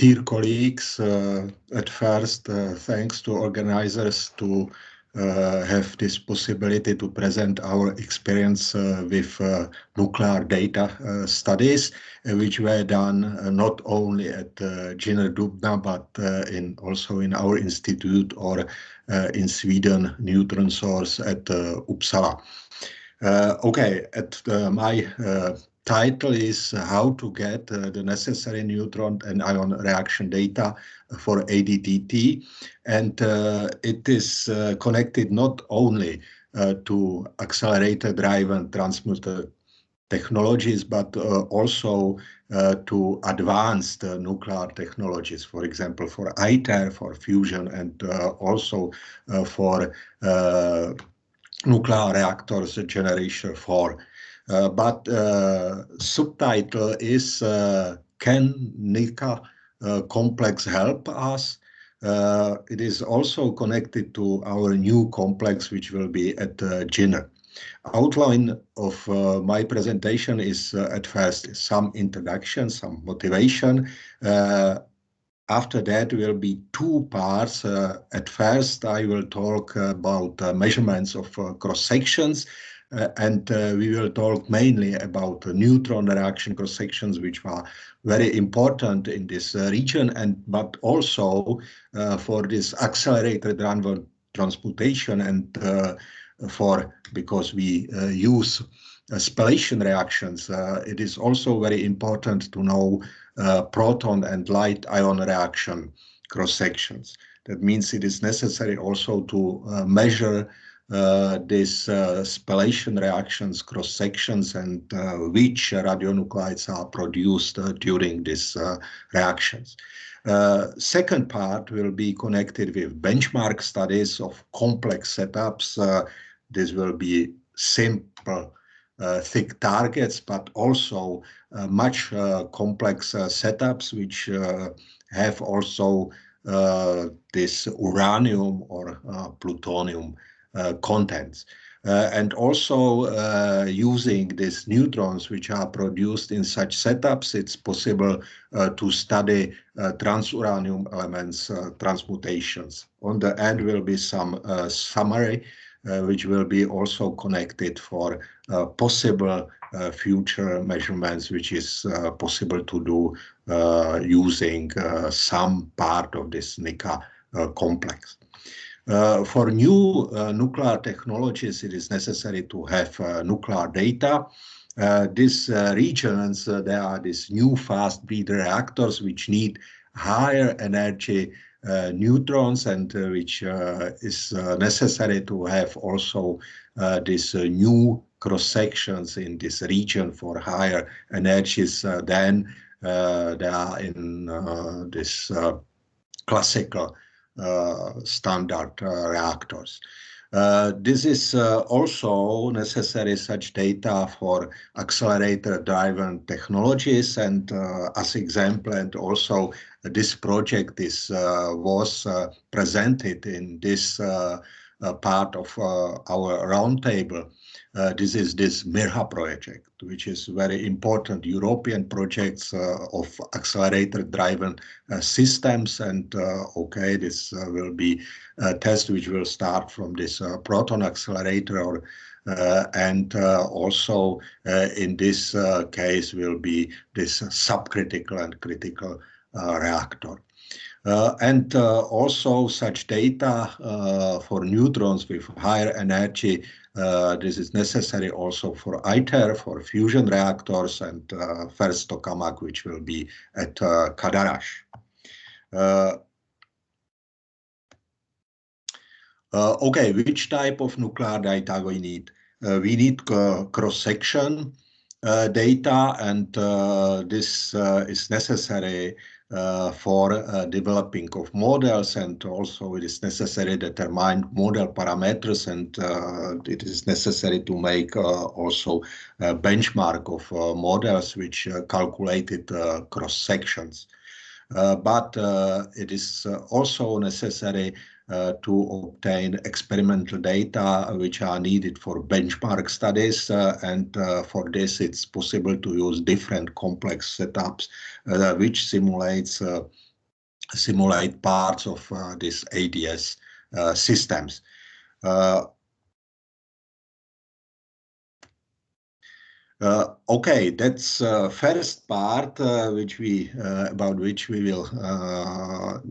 Dear colleagues, at first, thanks to organizers to have this possibility to present our experience with nuclear data studies, which were done not only at JINR Dubna, but also in our institute or in Sweden, neutron source at Uppsala. My title is how to get the necessary neutron and ion reaction data for ADTT, and it is connected not only to accelerator driven transmitter technologies, but also to advanced nuclear technologies, for example, for ITER, for fusion, and also for nuclear reactors generation 4. But subtitle is can NICA complex help us? It is also connected to our new complex, which will be at JINR. Outline of my presentation is at first some introduction, some motivation. After that will be two parts. At first, I will talk about measurements of cross-sections, and we will talk mainly about neutron reaction cross-sections, which are very important in this region, but also for this accelerated random transmutation and because we use spallation reactions, it is also very important to know proton and light ion reaction cross-sections. That means it is necessary also to measure these spallation reactions cross-sections and which radionuclides are produced during these reactions. Second part will be connected with benchmark studies of complex setups. This will be simple thick targets, but also much complex setups which have also this uranium or plutonium contents. And also using these neutrons which are produced in such setups, it's possible to study transuranium elements transmutations. On the end will be some summary which will be also connected for possible future measurements, which is possible to do using some part of this NICA complex. For new nuclear technologies, it is necessary to have nuclear data. These regions, there are these new fast breeder reactors which need higher energy neutrons, and which is necessary to have also these new cross-sections in this region for higher energies than there are in this classical standard reactors. This is also necessary such data for accelerator-driven technologies, and as example, and also this project is was presented in this part of our roundtable. This is this MIRHA project, which is very important European projects of accelerator-driven systems, and this will be a test which will start from this proton accelerator, and also in this case will be this subcritical and critical reactor. And also such data for neutrons with higher energy. This is necessary also for ITER, for fusion reactors, and first tokamak, which will be at Kadarash. Which type of nuclear data we need? We need cross-section data, and this is necessary for developing of models, and also it is necessary to determine model parameters, and it is necessary to make also a benchmark of models which calculated cross-sections. But it is also necessary to obtain experimental data which are needed for benchmark studies, and for this it's possible to use different complex setups which simulates simulate parts of these ADS systems. Okay, that's first part which we about which we will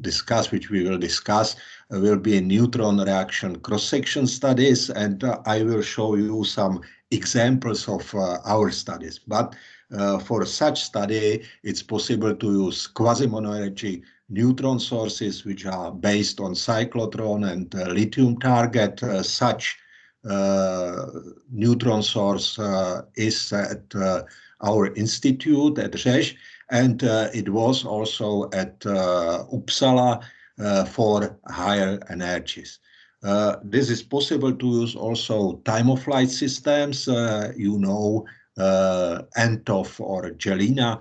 discuss, will be neutron reaction cross-section studies, and I will show you some examples of our studies. But for such study, it's possible to use quasi-monoenergy neutron sources which are based on cyclotron and lithium target. Such neutron source is at our institute at Rzeszów, and it was also at Uppsala for higher energies. This is possible to use also time-of-flight systems, Entov or Jelena,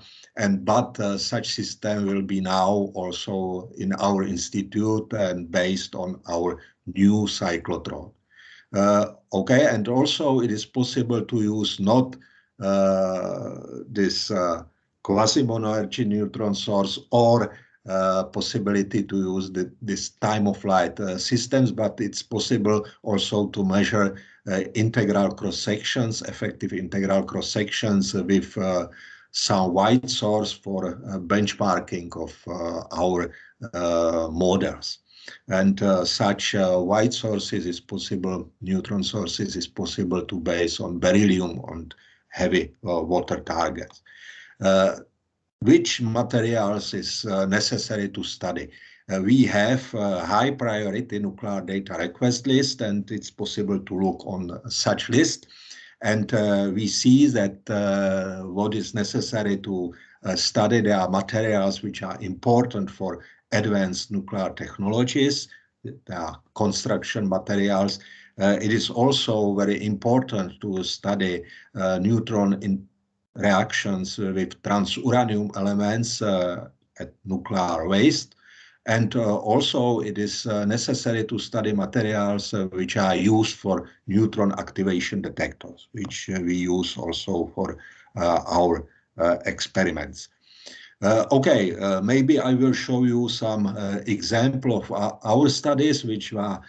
but such system will be now also in our institute and based on our new cyclotron. Okay, and also it is possible to use not this quasi-monoenergy neutron source or possibility to use this time-of-flight systems, but it's possible also to measure integral cross-sections, effective integral cross-sections with some white source for benchmarking of our models. And such white sources is possible, neutron sources is possible to base on beryllium and heavy water targets. Which materials is necessary to study? We have a high priority nuclear data request list, and it's possible to look on such list. And we see that what is necessary to study, there are materials which are important for advanced nuclear technologies, there are construction materials. It is also very important to study neutron reactions with transuranium elements at nuclear waste. And also it is necessary to study materials which are used for neutron activation detectors, which we use also for our experiments. Okay, maybe I will show you some example of our studies which were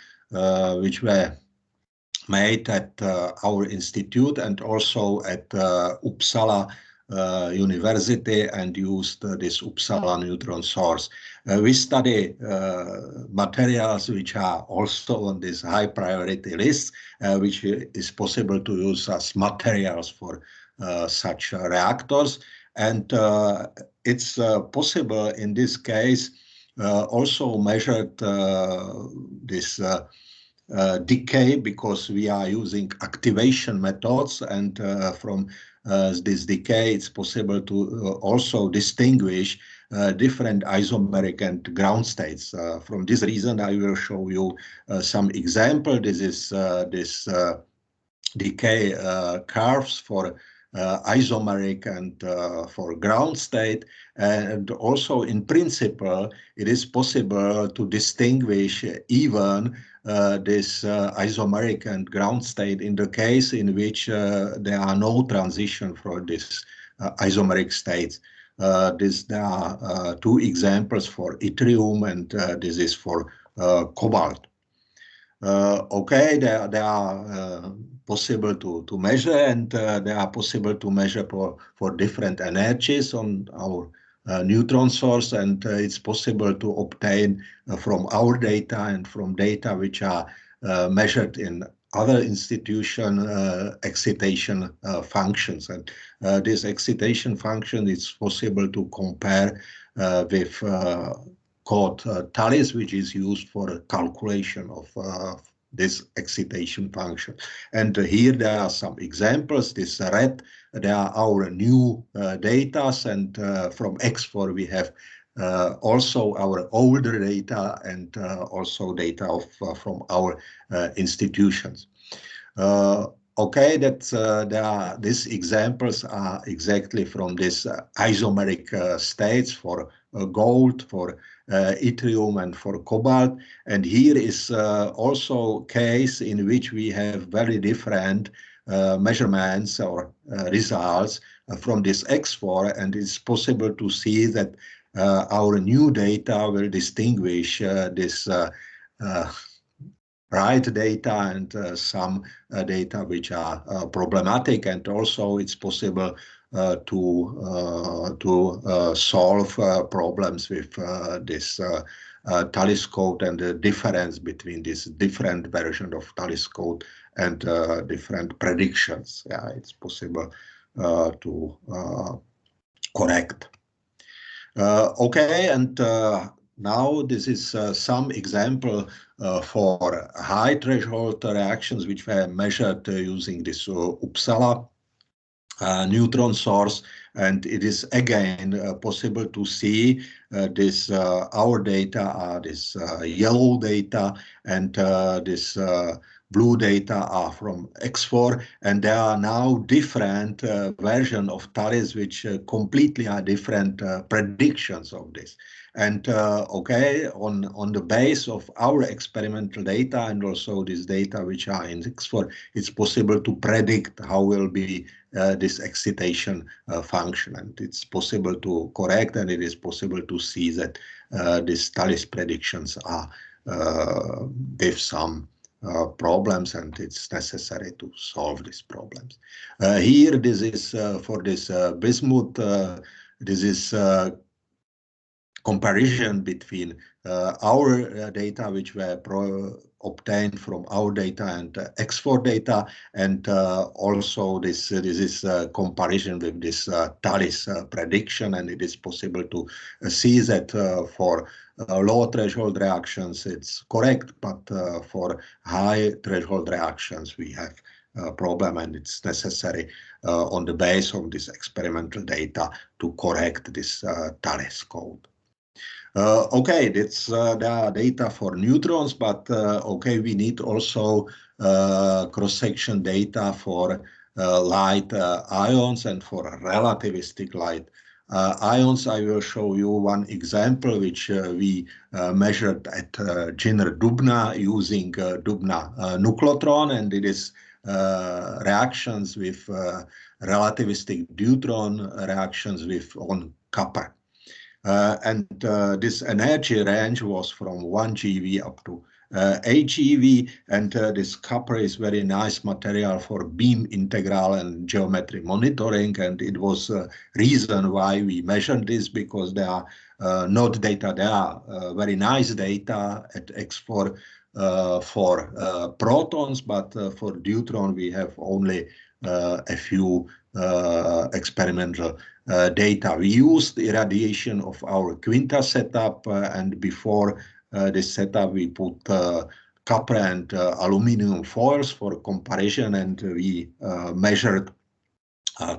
made at our institute and also at Uppsala University, and used this Uppsala neutron source. We study materials which are also on this high priority list, which is possible to use as materials for such reactors. And it's possible in this case also measured this decay, because we are using activation methods, and from this decay it's possible to also distinguish different isomeric and ground states. From this reason I will show you some example. This is this decay curves for isomeric and for ground state, and also in principle it is possible to distinguish even this isomeric and ground state in the case in which there are no transition for this isomeric states. There are two examples for yttrium, and this is for cobalt. Okay, they are possible to measure, and they are possible to measure for different energies on our neutron source, and it's possible to obtain from our data and from data which are measured in other institution excitation functions. And this excitation function is possible to compare with called TALIS, which is used for calculation of this excitation function. And here there are some examples. This red, they are our new data, and from X4 we have also our older data, and also data from our institutions. Okay, these examples are exactly from this isomeric states for gold, for yttrium, and for cobalt. And here is also case in which we have very different measurements or results from this X4, and it's possible to see that Our new data will distinguish this right data and some data which are problematic, and also it's possible to solve problems with this Tallis code and the difference between this different version of Tallis code and different predictions. Yeah, it's possible to correct. Okay, and now this is some example for high threshold reactions which were measured using this Uppsala neutron source, and it is again possible to see this our data are this yellow data, and this blue data are from X4, and there are now different versions of Tallis which completely are different predictions of this. And okay, on the base of our experimental data and also this data which are in X4, it's possible to predict how will be this excitation function, and it's possible to correct, and it is possible to see that these Tallis predictions are with some problems, and it's necessary to solve these problems. Here, this is for this bismuth. This is comparison between our data which were obtained from our data and X4 data, and also this is a comparison with this Tallis prediction, and it is possible to see that for low threshold reactions it's correct, but for high threshold reactions we have a problem, and it's necessary on the base of this experimental data to correct this Tallis code. Okay, that's the data for neutrons, but okay, we need also cross-section data for light ions and for relativistic light ions. I will show you one example which we measured at JINR Dubna using Dubna nucleotron, and it is reactions with relativistic deuteron reactions with on copper. And this energy range was from 1 GeV up to 8 GeV, and this copper is very nice material for beam integral and geometry monitoring, and it was a reason why we measured this, because there are not data, there are very nice data at X4 for protons, but for deuteron we have only a few experimental data. We used the irradiation of our Quinta setup, and before this setup we put copper and aluminum foils for comparison, and we measured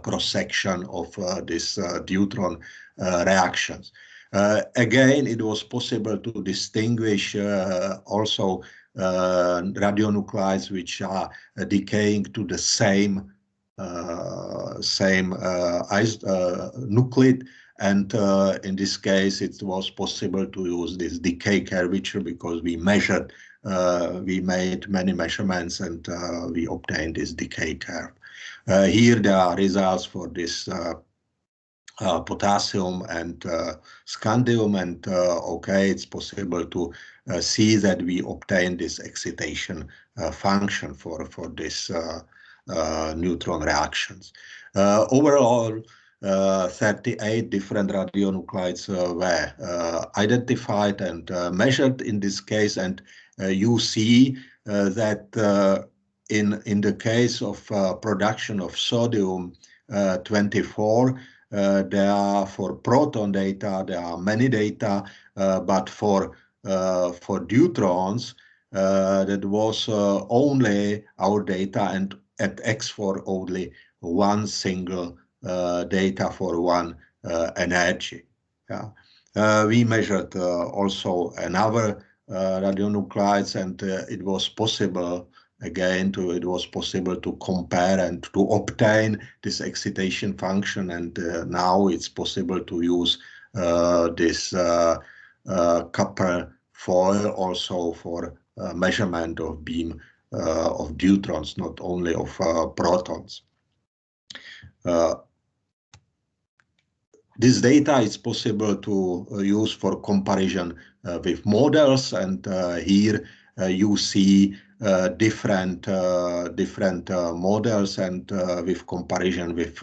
cross-section of this deuteron reactions. Again, it was possible to distinguish also radionuclides which are decaying to the same nuclide, and in this case it was possible to use this decay curvature, because we measured, we made many measurements, and we obtained this decay curve. Here there are results for this potassium and scandium, and okay, it's possible to see that we obtain this excitation function for this neutron reactions. Overall, 38 different radionuclides were identified and measured in this case, and you see that in the case of production of sodium 24, there are, for proton data there are many data, but for deuterons that was only our data, and at X4 only one single data for one energy. Yeah. We measured also another radionuclides, and it was possible again it was possible to compare and to obtain this excitation function, and now it's possible to use this copper foil also for measurement of beam of deuterons, not only of protons. This data is possible to use for comparison with models, and here you see different models and with comparison with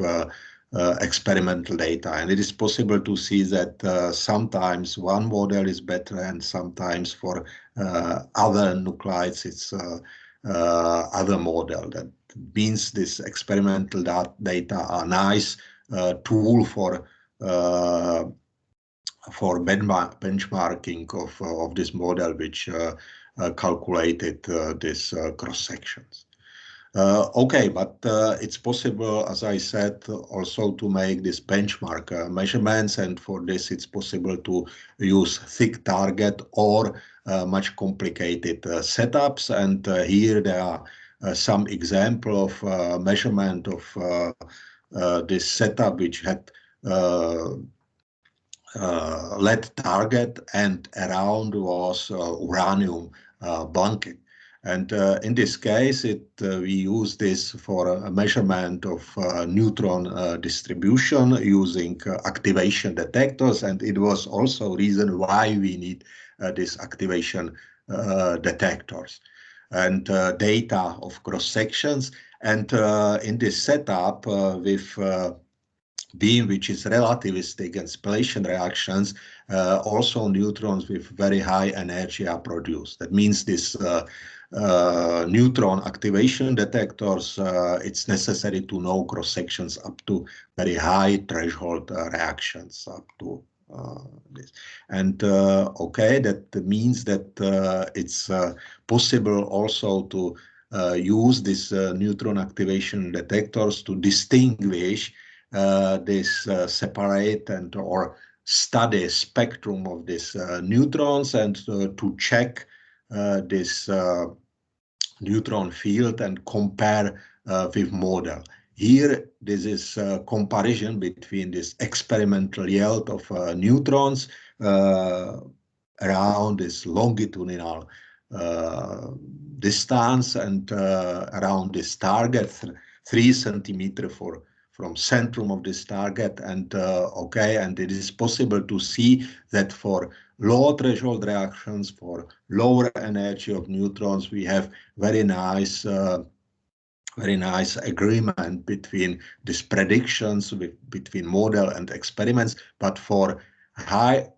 experimental data. And it is possible to see that sometimes one model is better, and sometimes for other nuclides it's other model. That means this experimental data are nice tool for benchmarking of this model, which calculated this cross sections. Okay, but it's possible, as I said, also to make this benchmark measurements, and for this it's possible to use thick target or much complicated setups. And here there are some example of measurement of this setup, which had lead target, and around was uranium blanket. And in this case, we use this for a measurement of neutron distribution using activation detectors, and it was also reason why we need this activation detectors and data of cross sections. And in this setup with beam which is relativistic and spallation reactions, also neutrons with very high energy are produced. That means this neutron activation detectors, it's necessary to know cross sections up to very high threshold reactions up to this. And okay, that means that it's possible also to use this neutron activation detectors to distinguish this separate and or study spectrum of these neutrons, and to check this neutron field and compare with model. Here, this is a comparison between this experimental yield of neutrons around this longitudinal distance and around this target, 3 centimeters from centrum of this target. And okay, and it is possible to see that for low threshold reactions, for lower energy of neutrons, we have very nice agreement between these predictions between model and experiments. But for high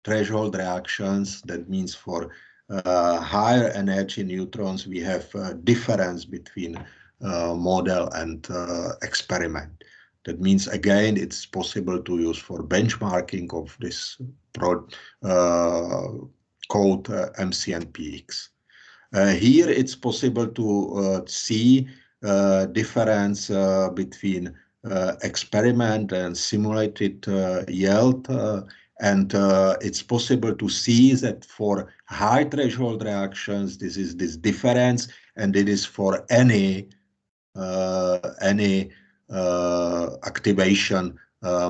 threshold reactions, that means for higher energy neutrons, we have a difference between model and experiment. That means, again, it's possible to use for benchmarking of this code MCNPX. Here it's possible to see difference between experiment and simulated yield, and it's possible to see that for high threshold reactions, this is this difference, and it is for any activation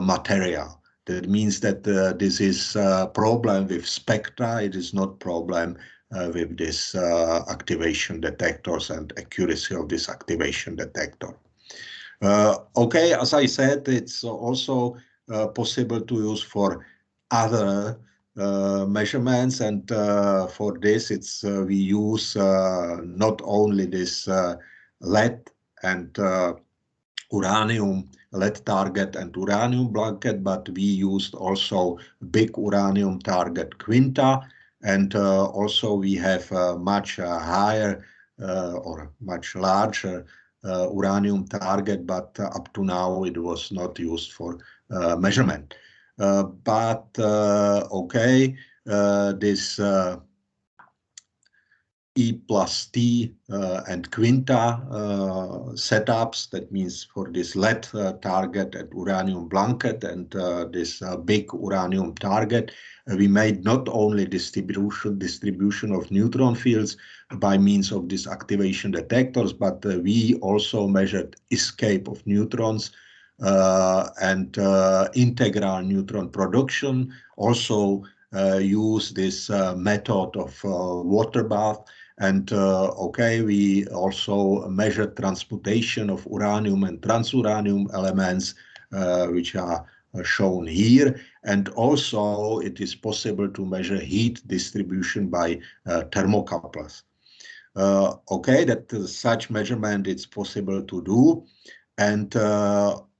material. That means that this is a problem with spectra. It is not problem with this activation detectors and accuracy of this activation detector. Okay, as I said, it's also possible to use for other measurements, and for this it's we use not only this lead and uranium lead target and uranium blanket, but we used also big uranium target quinta, and also we have a much higher or much larger uranium target, but up to now it was not used for measurement. But okay, this E plus T and quinta setups, that means for this lead target and uranium blanket and this big uranium target, we made not only distribution of neutron fields by means of these activation detectors, but we also measured escape of neutrons and integral neutron production. Also use this method of water bath. And okay, we also measured transmutation of uranium and transuranium elements, which are shown here. And also it is possible to measure heat distribution by thermocouplers. Okay, that such measurement it's possible to do. And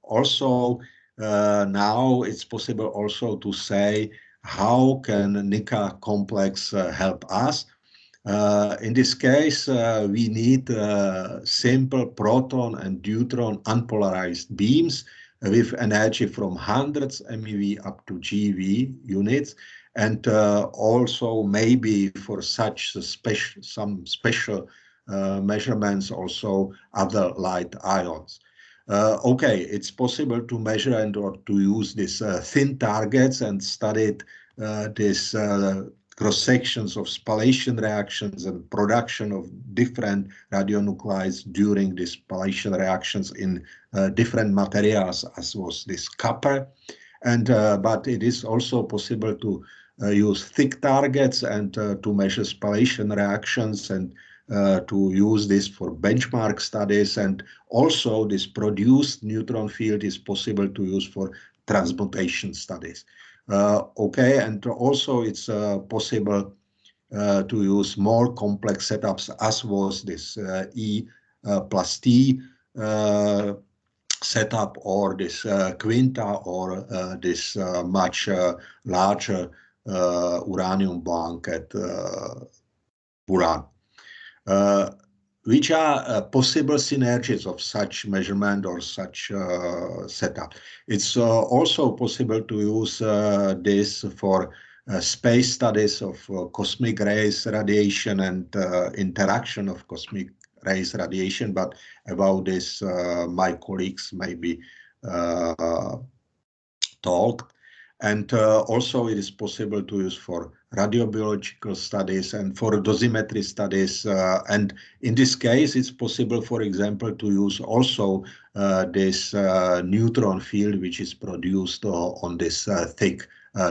also now it's possible also to say how can NICA complex help us. In this case, we need simple proton and neutron unpolarized beams with energy from hundreds MeV up to GeV units, and also maybe for such some special measurements also other light ions. Okay, it's possible to measure and or to use these thin targets and study this cross-sections of spallation reactions and production of different radionuclides during these spallation reactions in different materials, as was this copper. And but it is also possible to use thick targets and to measure spallation reactions and to use this for benchmark studies. And also this produced neutron field is possible to use for transmutation studies. Okay, and also it's possible to use more complex setups, as was this E plus T setup, or this quinta, or this much larger uranium bank at Buran. Which are possible synergies of such measurement or such setup. It's also possible to use this for space studies of cosmic rays radiation and interaction of cosmic rays radiation, but about this my colleagues maybe talked. And also it is possible to use for radiobiological studies and for dosimetry studies. And in this case, it's possible, for example, to use also this neutron field, which is produced on this thick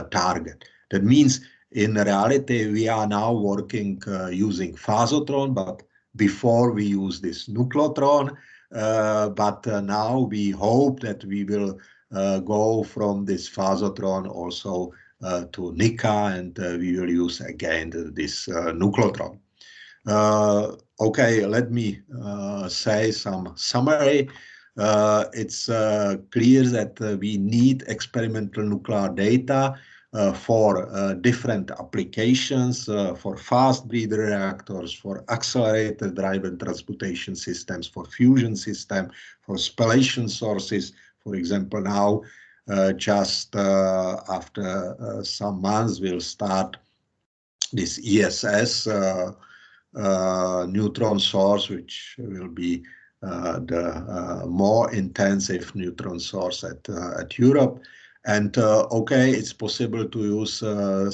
target. That means in reality, we are now working using phasotron, but before we use this nucleotron. But now we hope that we will go from this phasotron also to NICA, and we will use again this nucleotron. Okay, let me say some summary. It's clear that we need experimental nuclear data for different applications, for fast breeder reactors, for accelerator driven transmutation systems, for fusion system, for spallation sources. For example, now just after some months we'll start this ESS neutron source, which will be the more intensive neutron source at Europe. And okay, it's possible to use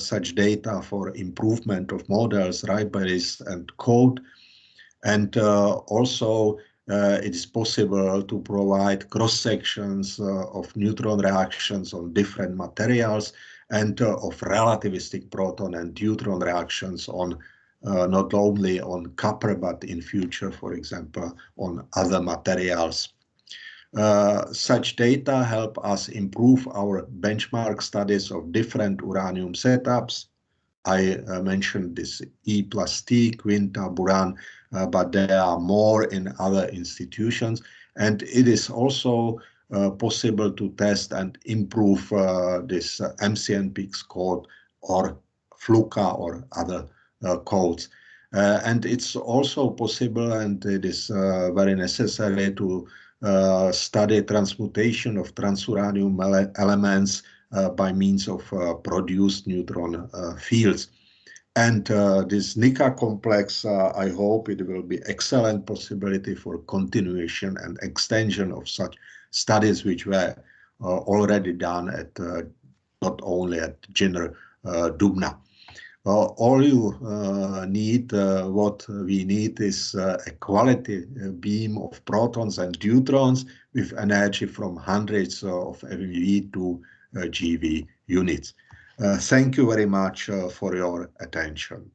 such data for improvement of models, libraries, and code. And also it is possible to provide cross-sections of neutron reactions on different materials, and of relativistic proton and neutron reactions on not only on copper, but in future, for example, on other materials. Such data help us improve our benchmark studies of different uranium setups. I mentioned this E plus T, Quinta, Buran, but there are more in other institutions. And it is also possible to test and improve this MCNPX code or FLUCA or other codes. And it's also possible, and it is very necessary to study transmutation of transuranium elements by means of produced neutron fields. And this NICA complex, I hope it will be excellent possibility for continuation and extension of such studies, which were already done at not only at JINR Dubna. All you need, what we need is a quality beam of protons and neutrons with energy from hundreds of MeV to GeV units. Thank you very much for your attention.